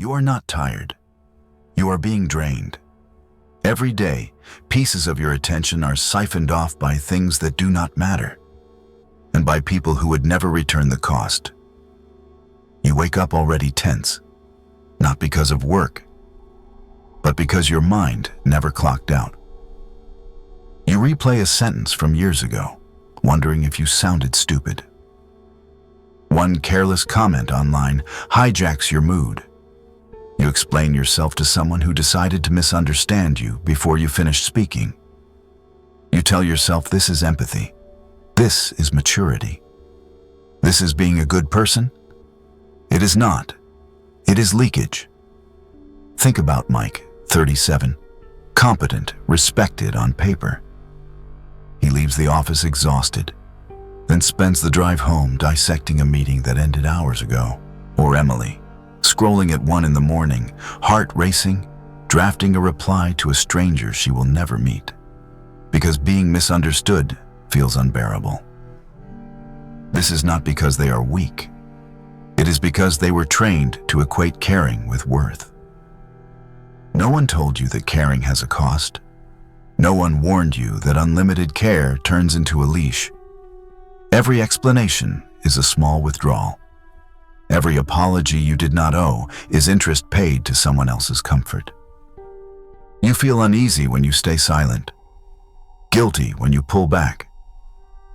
You are not tired. You are being drained. Every day, pieces of your attention are siphoned off by things that do not matter, and by people who would never return the cost. You wake up already tense, not because of work, but because your mind never clocked out. You replay a sentence from years ago, wondering if you sounded stupid. One careless comment online hijacks your mood. You explain yourself to someone who decided to misunderstand you before you finished speaking. You tell yourself this is empathy. This is maturity. This is being a good person? It is not. It is leakage. Think about Mike, 37, competent, respected on paper. He leaves the office exhausted, then spends the drive home dissecting a meeting that ended hours ago. Or Emily, scrolling at 1 a.m, heart racing, drafting a reply to a stranger she will never meet, because being misunderstood feels unbearable. This is not because they are weak. It is because they were trained to equate caring with worth. No one told you that caring has a cost. No one warned you that unlimited care turns into a leash. Every explanation is a small withdrawal. Every apology you did not owe is interest paid to someone else's comfort. You feel uneasy when you stay silent, guilty when you pull back,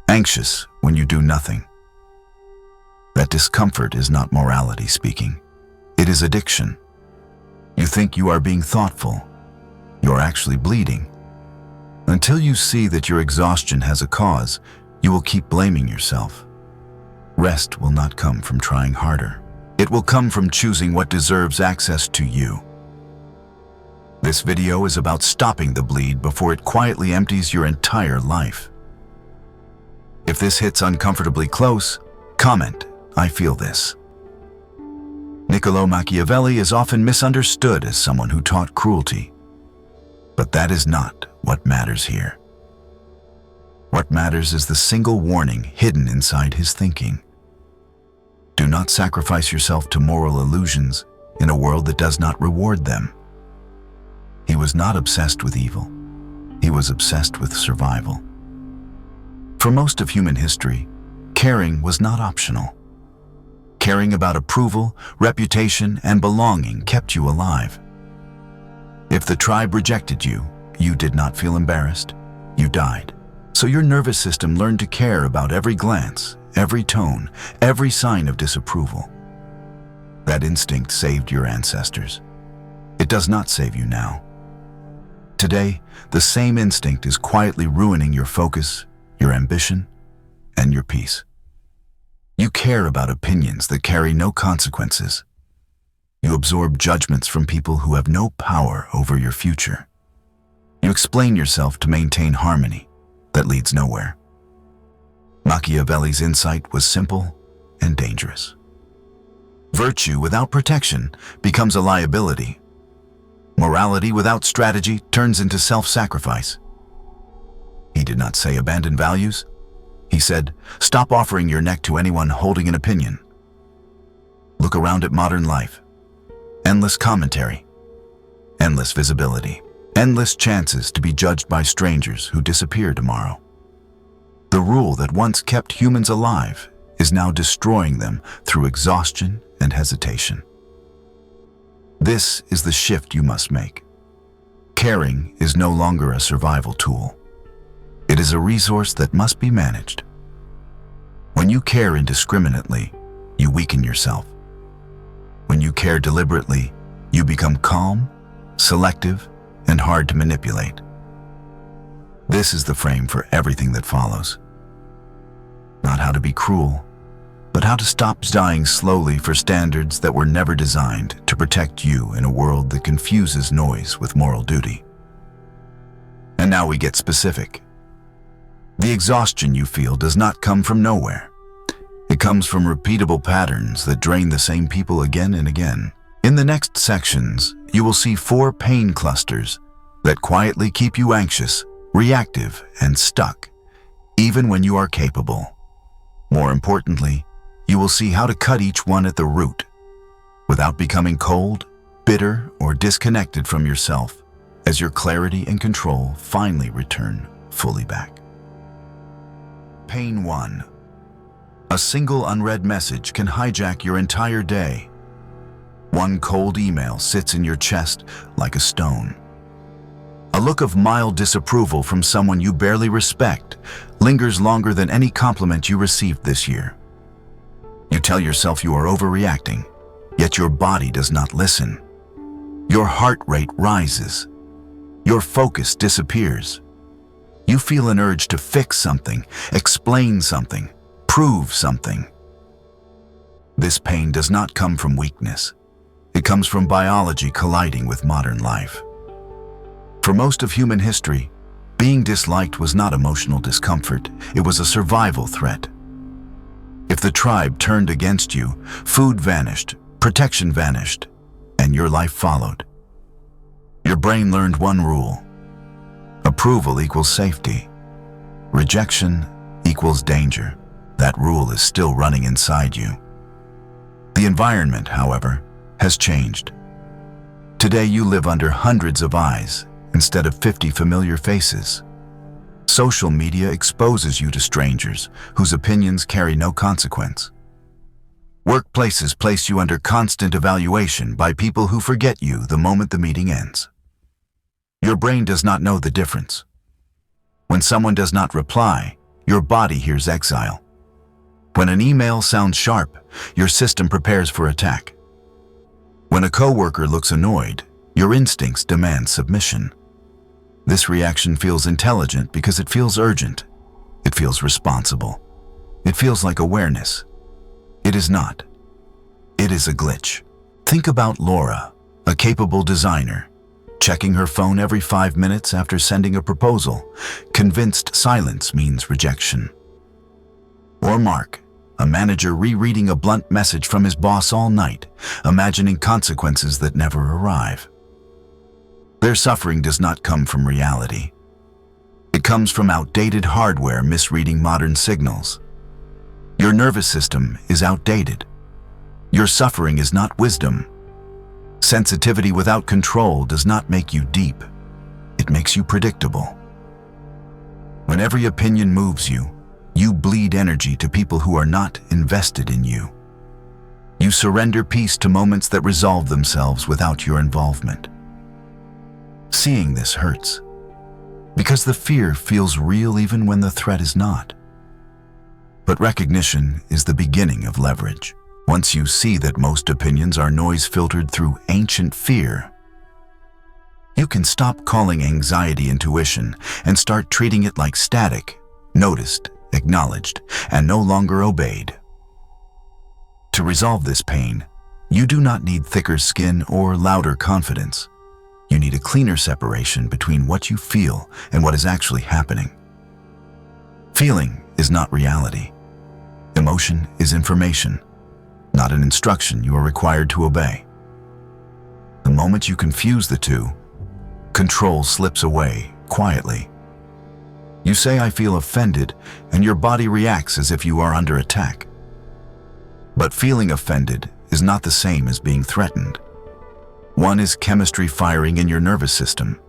anxious when you do nothing. That discomfort is not morality speaking. It is addiction. You think you are being thoughtful. You are actually bleeding. Until you see that your exhaustion has a cause, you will keep blaming yourself. Rest will not come from trying harder. It will come from choosing what deserves access to you. This video is about stopping the bleed before it quietly empties your entire life. If this hits uncomfortably close, comment, "I feel this." Niccolò Machiavelli is often misunderstood as someone who taught cruelty. But that is not what matters here. What matters is the single warning hidden inside his thinking. Do not sacrifice yourself to moral illusions in a world that does not reward them. He was not obsessed with evil. He was obsessed with survival. For most of human history, caring was not optional. Caring about approval, reputation, and belonging kept you alive. If the tribe rejected you, you did not feel embarrassed. You died. So your nervous system learned to care about every glance, every tone, every sign of disapproval. That instinct saved your ancestors. It does not save you now. Today, the same instinct is quietly ruining your focus, your ambition, and your peace. You care about opinions that carry no consequences. You absorb judgments from people who have no power over your future. You explain yourself to maintain harmony that leads nowhere. Machiavelli's insight was simple and dangerous. Virtue without protection becomes a liability. Morality without strategy turns into self-sacrifice. He did not say abandon values. He said, stop offering your neck to anyone holding an opinion. Look around at modern life. Endless commentary, endless visibility, endless chances to be judged by strangers who disappear tomorrow. The rule that once kept humans alive is now destroying them through exhaustion and hesitation. This is the shift you must make. Caring is no longer a survival tool. It is a resource that must be managed. When you care indiscriminately, you weaken yourself. When you care deliberately, you become calm, selective, and hard to manipulate. This is the frame for everything that follows. Not how to be cruel, but how to stop dying slowly for standards that were never designed to protect you in a world that confuses noise with moral duty. And now we get specific. The exhaustion you feel does not come from nowhere. It comes from repeatable patterns that drain the same people again and again. In the next sections, you will see 4 pain clusters that quietly keep you anxious, reactive, and stuck, even when you are capable. More importantly, you will see how to cut each one at the root, without becoming cold, bitter or disconnected from yourself, as your clarity and control finally return fully back. Pain 1. A single unread message can hijack your entire day. One cold email sits in your chest like a stone. A look of mild disapproval from someone you barely respect lingers longer than any compliment you received this year. You tell yourself you are overreacting, yet your body does not listen. Your heart rate rises. Your focus disappears. You feel an urge to fix something, explain something, prove something. This pain does not come from weakness. It comes from biology colliding with modern life. For most of human history, being disliked was not emotional discomfort, it was a survival threat. If the tribe turned against you, food vanished, protection vanished, and your life followed. Your brain learned one rule: approval equals safety. Rejection equals danger. That rule is still running inside you. The environment, however, has changed. Today you live under hundreds of eyes instead of 50 familiar faces. Social media exposes you to strangers whose opinions carry no consequence. Workplaces place you under constant evaluation by people who forget you the moment the meeting ends. Your brain does not know the difference. When someone does not reply, your body hears exile. When an email sounds sharp, your system prepares for attack. When a coworker looks annoyed, your instincts demand submission. This reaction feels intelligent because it feels urgent. It feels responsible. It feels like awareness. It is not. It is a glitch. Think about Laura, a capable designer, checking her phone every 5 minutes after sending a proposal, convinced silence means rejection. Or Mark, a manager rereading a blunt message from his boss all night, imagining consequences that never arrive. Their suffering does not come from reality. It comes from outdated hardware misreading modern signals. Your nervous system is outdated. Your suffering is not wisdom. Sensitivity without control does not make you deep. It makes you predictable. When every opinion moves you, you bleed energy to people who are not invested in you. You surrender peace to moments that resolve themselves without your involvement. Seeing this hurts, because the fear feels real even when the threat is not. But recognition is the beginning of leverage. Once you see that most opinions are noise filtered through ancient fear, you can stop calling anxiety intuition and start treating it like static, noticed, acknowledged, and no longer obeyed. To resolve this pain, you do not need thicker skin or louder confidence. You need a cleaner separation between what you feel and what is actually happening. Feeling is not reality. Emotion is information, not an instruction you are required to obey. The moment you confuse the two, control slips away quietly. You say, "I feel offended," and your body reacts as if you are under attack. But feeling offended is not the same as being threatened. One is chemistry firing in your nervous system.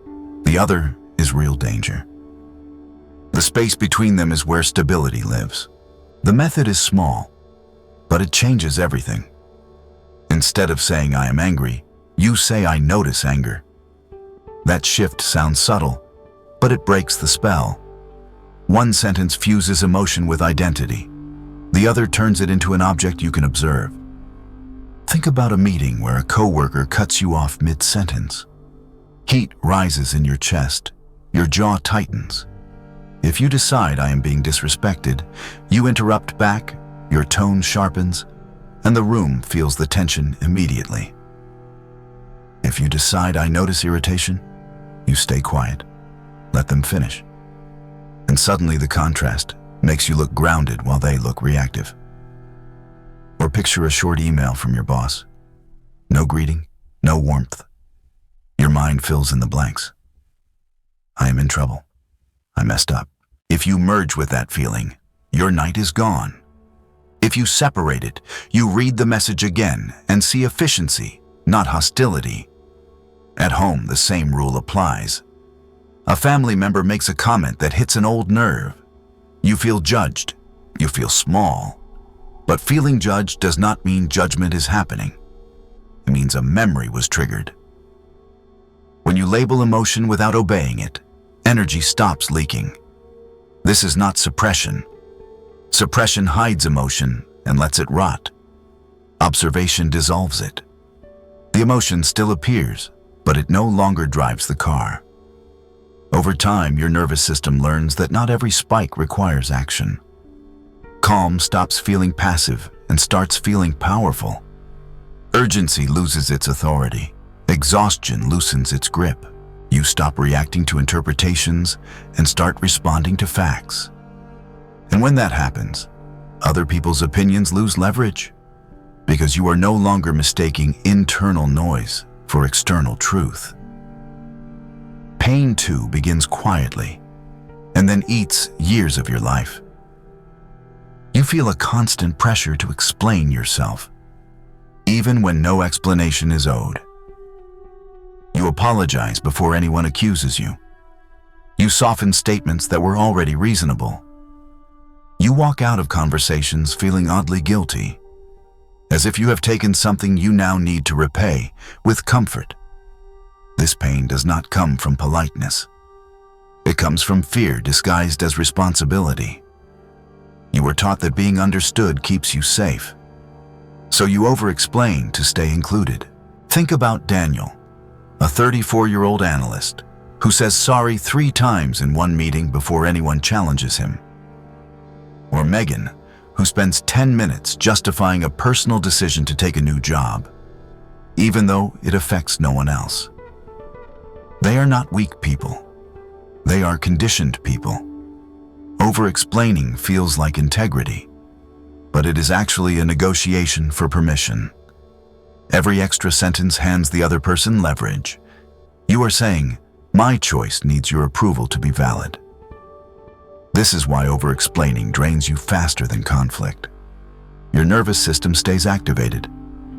The other is real danger. The space between them is where stability lives. The method is small, but it changes everything. Instead of saying, "I am angry," you say, "I notice anger." That shift sounds subtle, but it breaks the spell. One sentence fuses emotion with identity. The other turns it into an object you can observe. Think about a meeting where a coworker cuts you off mid-sentence. Heat rises in your chest. Your jaw tightens. If you decide, "I am being disrespected," you interrupt back, your tone sharpens, and the room feels the tension immediately. If you decide, "I notice irritation," you stay quiet. Let them finish. And suddenly the contrast makes you look grounded while they look reactive. Or picture a short email from your boss. No greeting, no warmth. Your mind fills in the blanks. "I am in trouble. I messed up." If you merge with that feeling, your night is gone. If you separate it, you read the message again and see efficiency, not hostility. At home, the same rule applies. A family member makes a comment that hits an old nerve. You feel judged. You feel small. But feeling judged does not mean judgment is happening. It means a memory was triggered. When you label emotion without obeying it, energy stops leaking. This is not suppression. Suppression hides emotion and lets it rot. Observation dissolves it. The emotion still appears, but it no longer drives the car. Over time, your nervous system learns that not every spike requires action. Calm stops feeling passive and starts feeling powerful. Urgency loses its authority. Exhaustion loosens its grip. You stop reacting to interpretations and start responding to facts. And when that happens, other people's opinions lose leverage because you are no longer mistaking internal noise for external truth. Pain, too, begins quietly and then eats years of your life. You feel a constant pressure to explain yourself, even when no explanation is owed. You apologize before anyone accuses you. You soften statements that were already reasonable. You walk out of conversations feeling oddly guilty, as if you have taken something you now need to repay with comfort. This pain does not come from politeness. It comes from fear disguised as responsibility. You were taught that being understood keeps you safe, so you over-explain to stay included. Think about Daniel, a 34-year-old analyst who says sorry 3 times in one meeting before anyone challenges him. Or Megan, who spends 10 minutes justifying a personal decision to take a new job, even though it affects no one else. They are not weak people. They are conditioned people. Over-explaining feels like integrity, but it is actually a negotiation for permission. Every extra sentence hands the other person leverage. You are saying, my choice needs your approval to be valid. This is why over-explaining drains you faster than conflict. Your nervous system stays activated,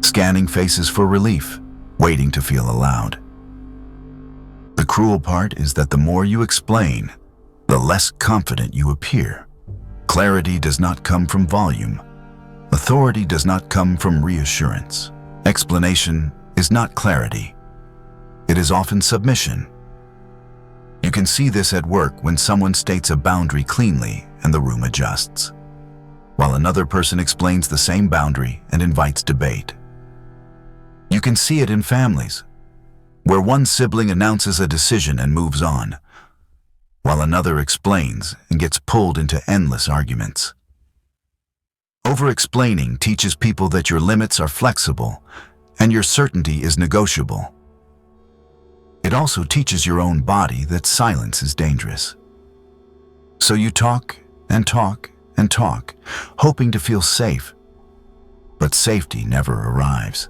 scanning faces for relief, waiting to feel allowed. The cruel part is that the more you explain, the less confident you appear. Clarity does not come from volume. Authority does not come from reassurance. Explanation is not clarity. It is often submission. You can see this at work when someone states a boundary cleanly and the room adjusts, while another person explains the same boundary and invites debate. You can see it in families, where one sibling announces a decision and moves on, while another explains and gets pulled into endless arguments. Over-explaining teaches people that your limits are flexible and your certainty is negotiable. It also teaches your own body that silence is dangerous. So you talk and talk and talk, hoping to feel safe, but safety never arrives.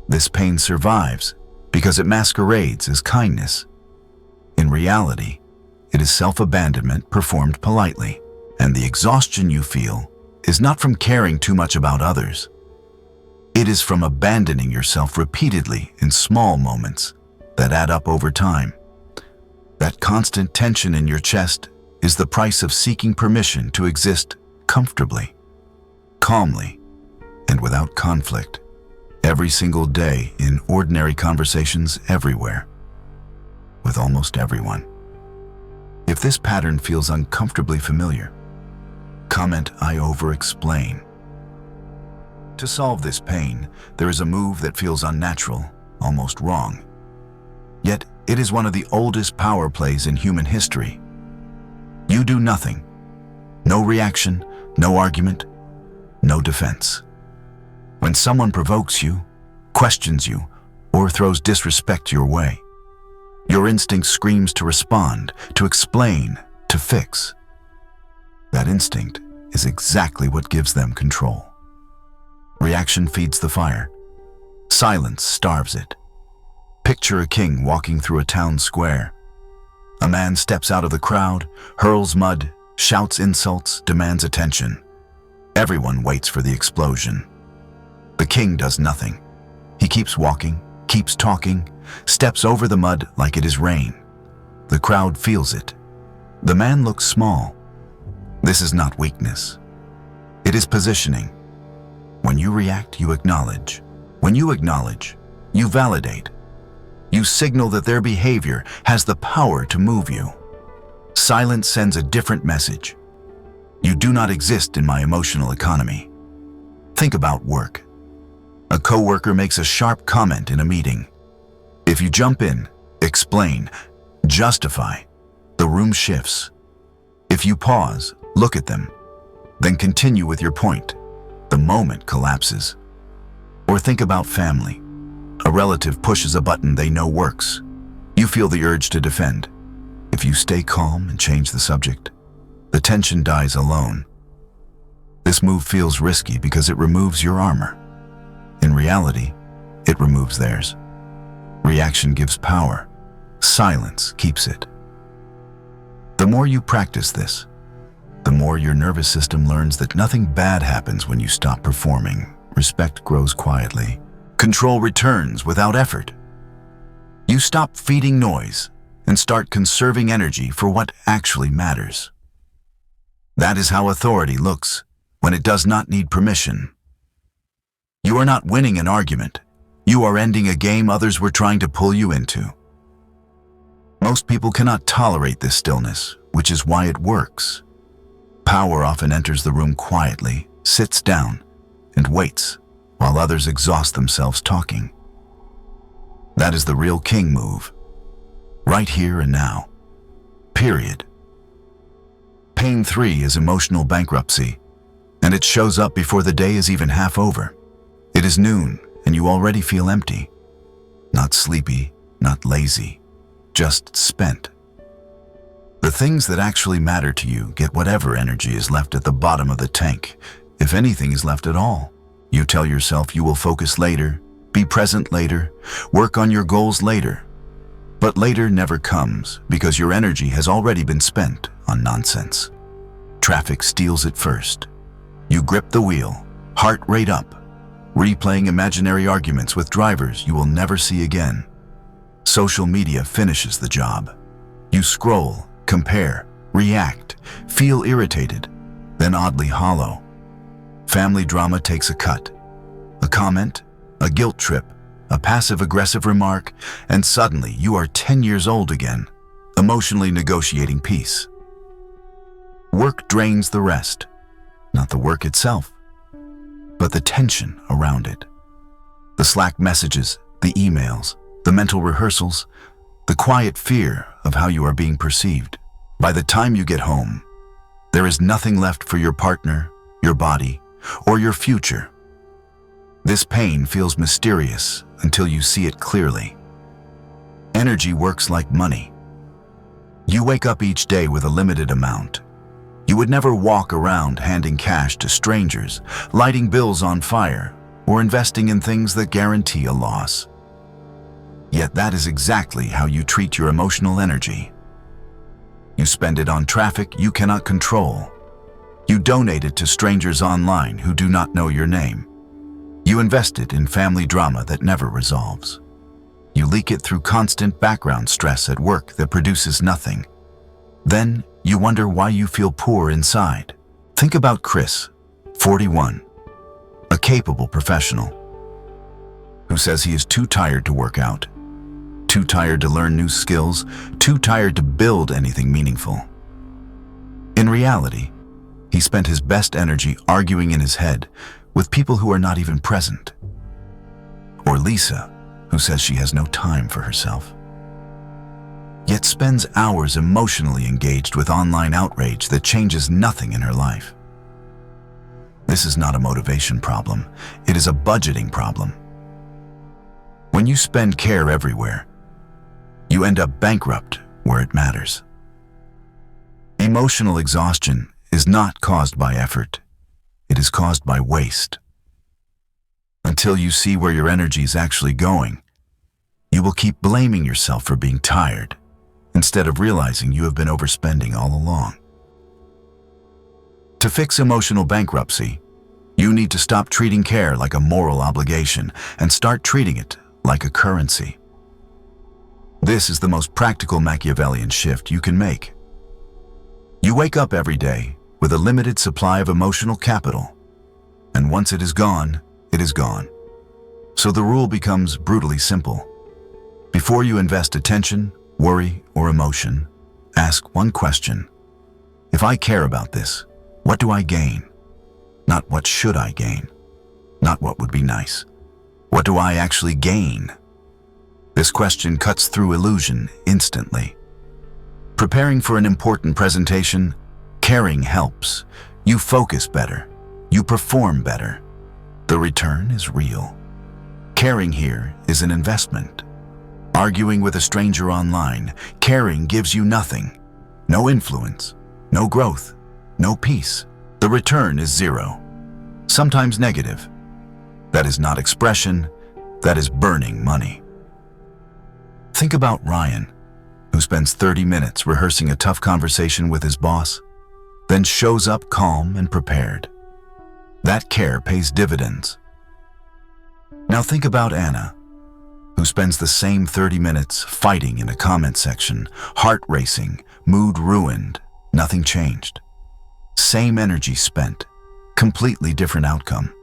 This pain survives because it masquerades as kindness. In reality, it is self-abandonment performed politely, and the exhaustion you feel is not from caring too much about others. It is from abandoning yourself repeatedly in small moments that add up over time. That constant tension in your chest is the price of seeking permission to exist comfortably, calmly, and without conflict, every single day in ordinary conversations everywhere, with almost everyone. If this pattern feels uncomfortably familiar, comment "I over-explain." To solve this pain, there is a move that feels unnatural, almost wrong. Yet, it is one of the oldest power plays in human history. You do nothing. No reaction, no argument, no defense. When someone provokes you, questions you, or throws disrespect your way, your instinct screams to respond, to explain, to fix. That instinct is exactly what gives them control. Reaction feeds the fire. Silence starves it. Picture a king walking through a town square. A man steps out of the crowd, hurls mud, shouts insults, demands attention. Everyone waits for the explosion. The king does nothing. He keeps walking, keeps talking, steps over the mud like it is rain. The crowd feels it. The man looks small. This is not weakness. It is positioning. When you react, you acknowledge. When you acknowledge, you validate. You signal that their behavior has the power to move you. Silence sends a different message. You do not exist in my emotional economy. Think about work. A coworker makes a sharp comment in a meeting. If you jump in, explain, justify, the room shifts. If you pause, look at them, then continue with your point, the moment collapses. Or think about family. A relative pushes a button they know works. You feel the urge to defend. If you stay calm and change the subject, the tension dies alone. This move feels risky because it removes your armor. In reality, it removes theirs. Reaction gives power. Silence keeps it. The more you practice this, the more your nervous system learns that nothing bad happens when you stop performing. Respect grows quietly. Control returns without effort. You stop feeding noise and start conserving energy for what actually matters. That is how authority looks when it does not need permission. You are not winning an argument. You are ending a game others were trying to pull you into. Most people cannot tolerate this stillness, which is why it works. Power often enters the room quietly, sits down, and waits, while others exhaust themselves talking. That is the real king move. Right here and now. Period. Pain 3 is emotional bankruptcy, and it shows up before the day is even half over. It is noon, and you already feel empty. Not sleepy, not lazy, just spent. The things that actually matter to you get whatever energy is left at the bottom of the tank, if anything is left at all. You tell yourself you will focus later, be present later, work on your goals later. But later never comes because your energy has already been spent on nonsense. Traffic steals it first. You grip the wheel, heart rate up, replaying imaginary arguments with drivers you will never see again. Social media finishes the job. You scroll, compare, react, feel irritated, then oddly hollow. Family drama takes a cut. A comment, a guilt trip, a passive-aggressive remark, and suddenly you are 10 years old again, emotionally negotiating peace. Work drains the rest, not the work itself, but the tension around it. The Slack messages, the emails, the mental rehearsals, the quiet fear of how you are being perceived. By the time you get home, there is nothing left for your partner, your body, or your future. This pain feels mysterious until you see it clearly. Energy works like money. You wake up each day with a limited amount. You would never walk around handing cash to strangers, lighting bills on fire, or investing in things that guarantee a loss. Yet that is exactly how you treat your emotional energy. You spend it on traffic you cannot control. You donate it to strangers online who do not know your name. You invest it in family drama that never resolves. You leak it through constant background stress at work that produces nothing. Then you wonder why you feel poor inside. Think about Chris, 41, a capable professional, who says he is too tired to work out, too tired to learn new skills, too tired to build anything meaningful. In reality, he spent his best energy arguing in his head with people who are not even present. Or Lisa, who says she has no time for herself, yet spends hours emotionally engaged with online outrage that changes nothing in her life. This is not a motivation problem, it is a budgeting problem. When you spend care everywhere, you end up bankrupt where it matters. Emotional exhaustion is not caused by effort, it is caused by waste. Until you see where your energy is actually going, you will keep blaming yourself for being tired, instead of realizing you have been overspending all along. To fix emotional bankruptcy, you need to stop treating care like a moral obligation and start treating it like a currency. This is the most practical Machiavellian shift you can make. You wake up every day with a limited supply of emotional capital, and once it is gone, it is gone. So the rule becomes brutally simple. Before you invest attention, worry, or emotion, ask one question. If I care about this, what do I gain? Not what should I gain? Not what would be nice. What do I actually gain? This question cuts through illusion instantly. Preparing for an important presentation, caring helps. You focus better. You perform better. The return is real. Caring here is an investment. Arguing with a stranger online, caring gives you nothing. No influence, no growth, no peace. The return is zero. Sometimes negative. That is not expression, that is burning money. Think about Ryan, who spends 30 minutes rehearsing a tough conversation with his boss, then shows up calm and prepared. That care pays dividends. Now think about Anna, who spends the same 30 minutes fighting in a comment section, heart racing, mood ruined, nothing changed. Same energy spent, completely different outcome.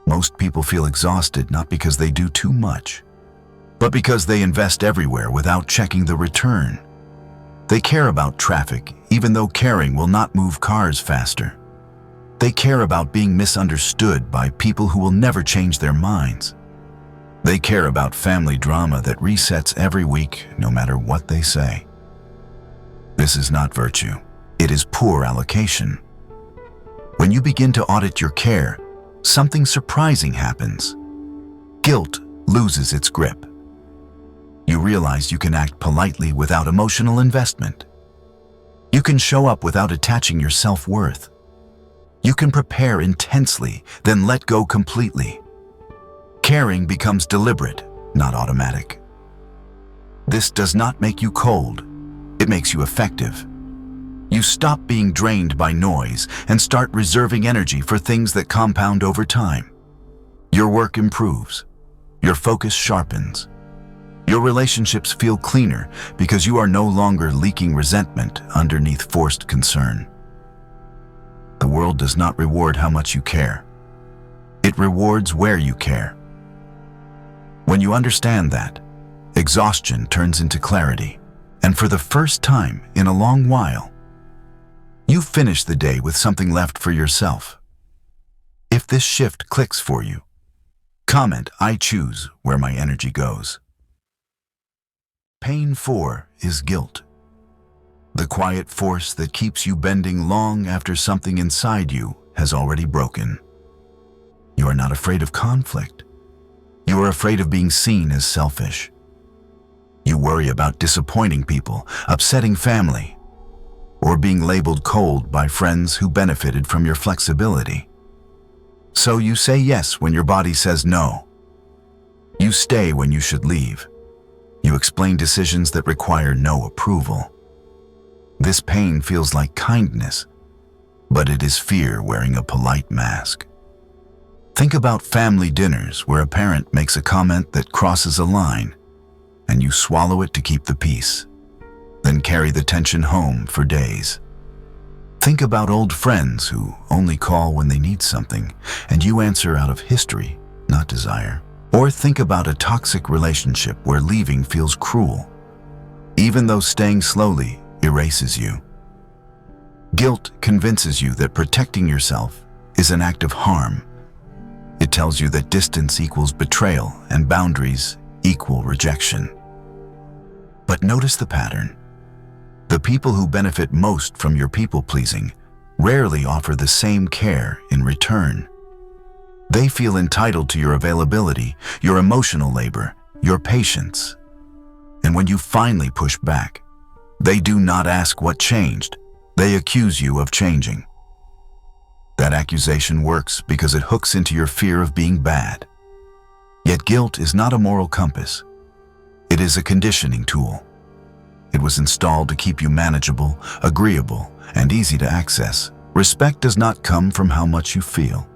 Most people feel exhausted not because they do too much, but because they invest everywhere without checking the return. They care about traffic, even though caring will not move cars faster. They care about being misunderstood by people who will never change their minds. They care about family drama that resets every week, no matter what they say. This is not virtue. It is poor allocation. When you begin to audit your care, something surprising happens. Guilt loses its grip. You realize you can act politely without emotional investment. You can show up without attaching your self-worth. You can prepare intensely, then let go completely. Caring becomes deliberate, not automatic. This does not make you cold. It makes you effective. You stop being drained by noise and start reserving energy for things that compound over time. Your work improves. Your focus sharpens. Your relationships feel cleaner because you are no longer leaking resentment underneath forced concern. The world does not reward how much you care. It rewards where you care. When you understand that, exhaustion turns into clarity, and for the first time in a long while, you finish the day with something left for yourself. If this shift clicks for you, comment, "I choose where my energy goes." Pain 4 is guilt. The quiet force that keeps you bending long after something inside you has already broken. You are not afraid of conflict. You are afraid of being seen as selfish. You worry about disappointing people, upsetting family, or being labeled cold by friends who benefited from your flexibility. So you say yes when your body says no. You stay when you should leave. You explain decisions that require no approval. This pain feels like kindness, but it is fear wearing a polite mask. Think about family dinners where a parent makes a comment that crosses a line, and you swallow it to keep the peace, then carry the tension home for days. Think about old friends who only call when they need something, and you answer out of history, not desire. Or think about a toxic relationship where leaving feels cruel, even though staying slowly erases you. Guilt convinces you that protecting yourself is an act of harm. It tells you that distance equals betrayal and boundaries equal rejection. But notice the pattern. The people who benefit most from your people-pleasing rarely offer the same care in return. They feel entitled to your availability, your emotional labor, your patience. And when you finally push back, they do not ask what changed. They accuse you of changing. That accusation works because it hooks into your fear of being bad. Yet guilt is not a moral compass. It is a conditioning tool. It was installed to keep you manageable, agreeable, and easy to access. Respect does not come from how much you feel.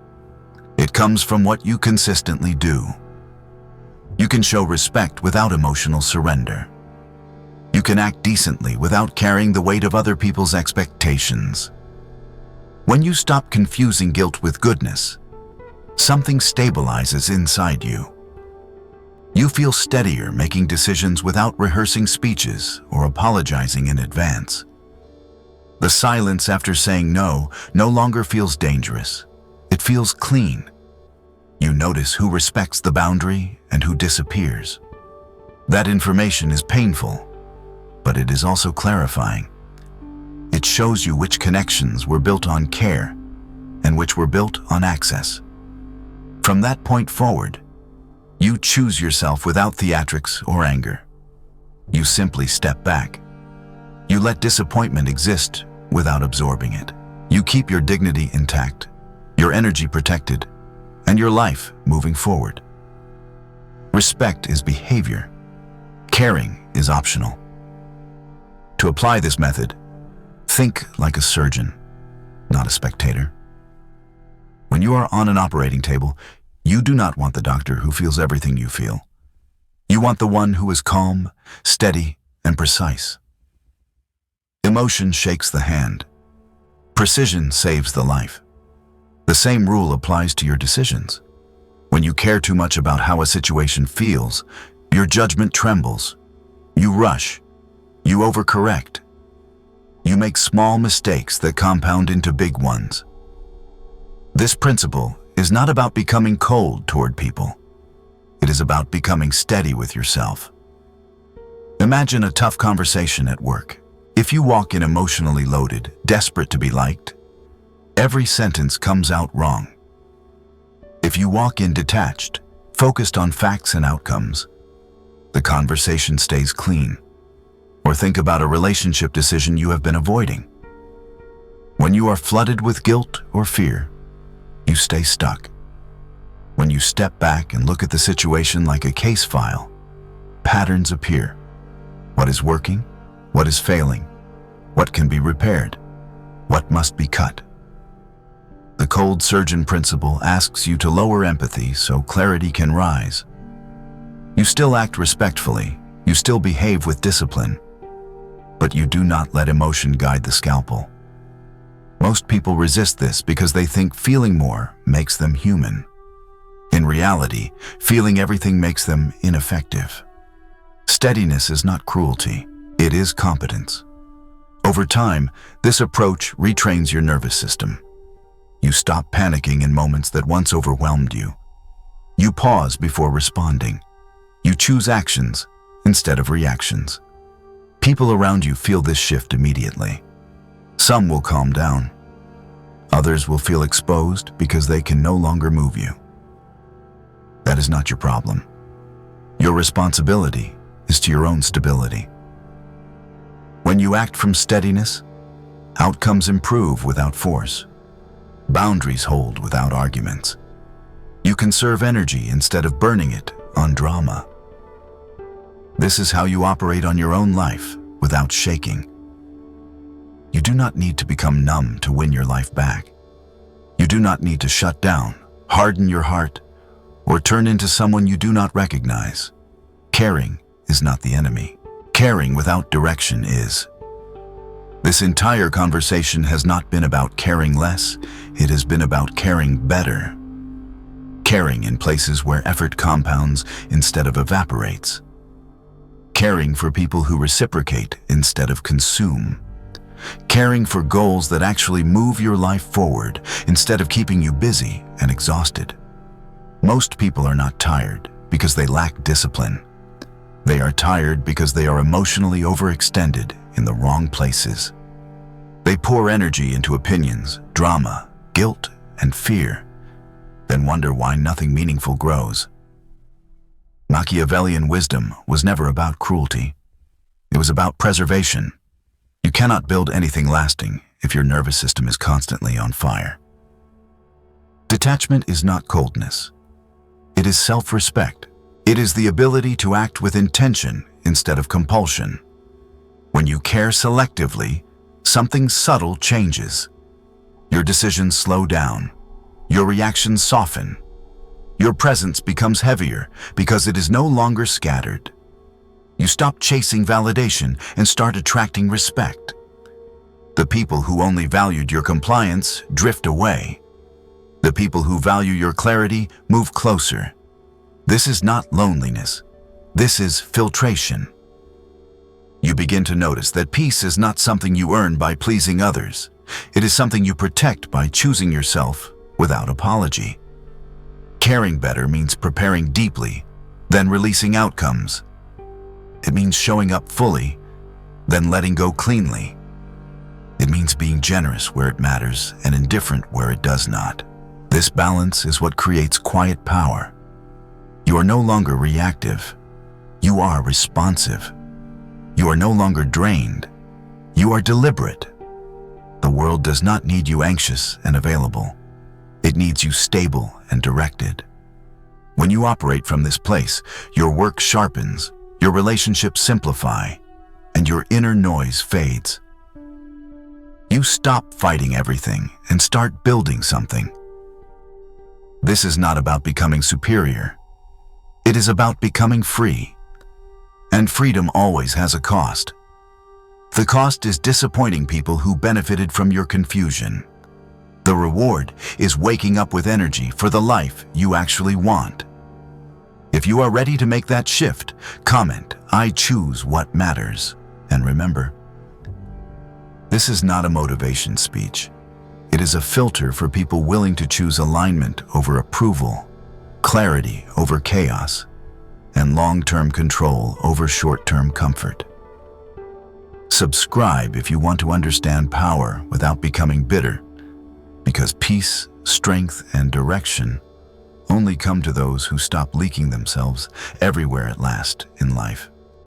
It comes from what you consistently do. You can show respect without emotional surrender. You can act decently without carrying the weight of other people's expectations. When you stop confusing guilt with goodness, something stabilizes inside you. You feel steadier making decisions without rehearsing speeches or apologizing in advance. The silence after saying no longer feels dangerous. It feels clean. You notice who respects the boundary and who disappears. That information is painful, but it is also clarifying. It shows you which connections were built on care and which were built on access. From that point forward, you choose yourself without theatrics or anger. You simply step back. You let disappointment exist without absorbing it. You keep your dignity intact, your energy protected, and your life moving forward. Respect is behavior. Caring is optional. To apply this method, think like a surgeon, not a spectator. When you are on an operating table, you do not want the doctor who feels everything you feel. You want the one who is calm, steady, and precise. Emotion shakes the hand. Precision saves the life. The same rule applies to your decisions. When you care too much about how a situation feels, your judgment trembles. You rush. You overcorrect. You make small mistakes that compound into big ones. This principle is not about becoming cold toward people. It is about becoming steady with yourself. Imagine a tough conversation at work. If you walk in emotionally loaded, desperate to be liked, every sentence comes out wrong. If you walk in detached, focused on facts and outcomes, the conversation stays clean. Or think about a relationship decision you have been avoiding. When you are flooded with guilt or fear, you stay stuck. When you step back and look at the situation like a case file, patterns appear. What is working? What is failing? What can be repaired? What must be cut? The cold surgeon principle asks you to lower empathy so clarity can rise. You still act respectfully, you still behave with discipline, but you do not let emotion guide the scalpel. Most people resist this because they think feeling more makes them human. In reality, feeling everything makes them ineffective. Steadiness is not cruelty, it is competence. Over time, this approach retrains your nervous system. You stop panicking in moments that once overwhelmed you. You pause before responding. You choose actions instead of reactions. People around you feel this shift immediately. Some will calm down. Others will feel exposed because they can no longer move you. That is not your problem. Your responsibility is to your own stability. When you act from steadiness, outcomes improve without force. Boundaries hold without arguments. You conserve energy instead of burning it on drama. This is how you operate on your own life without shaking. You do not need to become numb to win your life back. You do not need to shut down, harden your heart, or turn into someone you do not recognize. Caring is not the enemy. Caring without direction is. This entire conversation has not been about caring less, it has been about caring better. Caring in places where effort compounds instead of evaporates. Caring for people who reciprocate instead of consume. Caring for goals that actually move your life forward instead of keeping you busy and exhausted. Most people are not tired because they lack discipline. They are tired because they are emotionally overextended in the wrong places. They pour energy into opinions, drama, guilt, and fear, then wonder why nothing meaningful grows. Machiavellian wisdom was never about cruelty. It was about preservation. You cannot build anything lasting if your nervous system is constantly on fire. Detachment is not coldness. It is self-respect. It is the ability to act with intention instead of compulsion. When you care selectively, something subtle changes. Your decisions slow down. Your reactions soften. Your presence becomes heavier because it is no longer scattered. You stop chasing validation and start attracting respect. The people who only valued your compliance drift away. The people who value your clarity move closer. This is not loneliness. This is filtration. You begin to notice that peace is not something you earn by pleasing others. It is something you protect by choosing yourself without apology. Caring better means preparing deeply, then releasing outcomes. It means showing up fully, then letting go cleanly. It means being generous where it matters and indifferent where it does not. This balance is what creates quiet power. You are no longer reactive. You are responsive. You are no longer drained. You are deliberate. The world does not need you anxious and available. It needs you stable and directed. When you operate from this place, your work sharpens, your relationships simplify, and your inner noise fades. You stop fighting everything and start building something. This is not about becoming superior. It is about becoming free. And freedom always has a cost. The cost is disappointing people who benefited from your confusion. The reward is waking up with energy for the life you actually want. If you are ready to make that shift, comment, "I choose what matters." And remember, this is not a motivation speech. It is a filter for people willing to choose alignment over approval, clarity over chaos, and long-term control over short-term comfort. Subscribe if you want to understand power without becoming bitter, because peace, strength, and direction only come to those who stop leaking themselves everywhere at last in life.